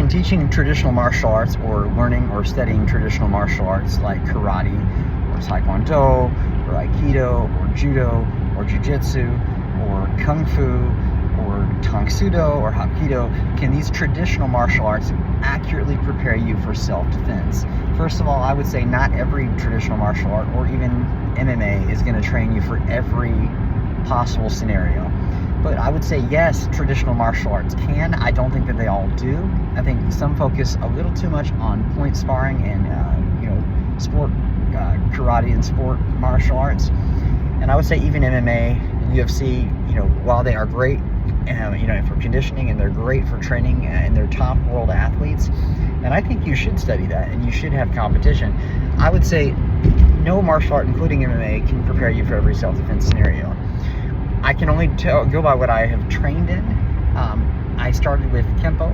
in teaching traditional martial arts or learning or studying traditional martial arts like karate or taekwondo or aikido or judo or jiu-jitsu or kung fu or tang sudo or hapkido, can these traditional martial arts accurately prepare you for self-defense? First of all, I would say not every traditional martial art or even MMA is going to train you for every possible scenario. But I would say yes, traditional martial arts can. I don't think that they all do. I think some focus a little too much on point sparring and sport karate and sport martial arts. And I would say even MMA and UFC, while they are great, for conditioning and they're great for training and they're top world athletes, and I think you should study that and you should have competition. I would say no martial art, including MMA, can prepare you for every self-defense scenario. I can only go by what I have trained in. I started with Kempo,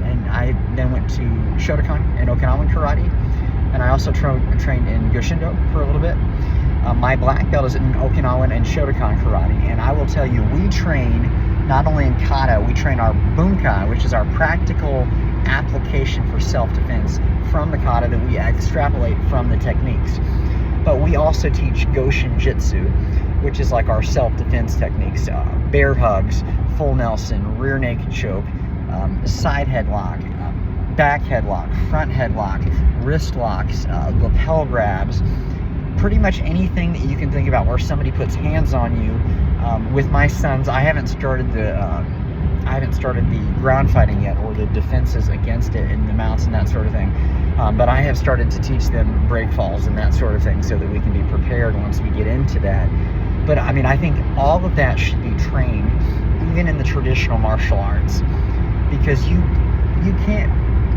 and I then went to Shotokan and Okinawan Karate, and I also trained in Goshindo for a little bit. My black belt is in Okinawan and Shotokan Karate, and I will tell you, we train not only in kata, we train our bunkai, which is our practical application for self-defense from the kata that we extrapolate from the techniques. But we also teach Goshin Jitsu, which is like our self-defense techniques, bear hugs, full Nelson, rear naked choke, side headlock, back headlock, front headlock, wrist locks, lapel grabs, pretty much anything that you can think about where somebody puts hands on you. With my sons, I haven't started the ground fighting yet, or the defenses against it and the mounts and that sort of thing. But I have started to teach them break falls and that sort of thing so that we can be prepared once we get into that. But I think all of that should be trained, even in the traditional martial arts, because you can't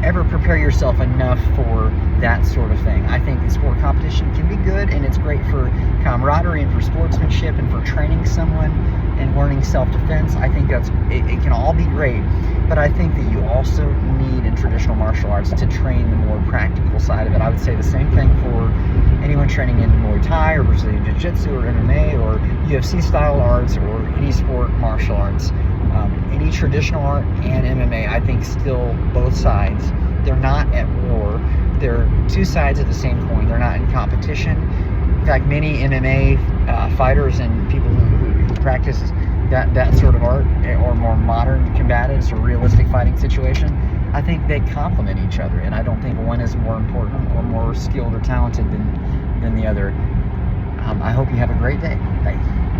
ever prepare yourself enough for that sort of thing. I think sport competition can be good, and it's great for camaraderie and for sportsmanship and for training someone and learning self-defense. I think it can all be great, but I think that you also need in traditional martial arts to train the more practical side of it. I would say the same thing for anyone training in Muay Thai or Brazilian Jiu-Jitsu or MMA or UFC style arts or any sport martial arts. Any traditional art and MMA, I think still both sides, they're not at war. They're two sides of the same coin. They're not in competition. In fact, many MMA fighters and people who practice that sort of art, or more modern combatives or realistic fighting situation, I think they complement each other, and I don't think one is more important or more skilled or talented than the other. I hope you have a great day. Bye.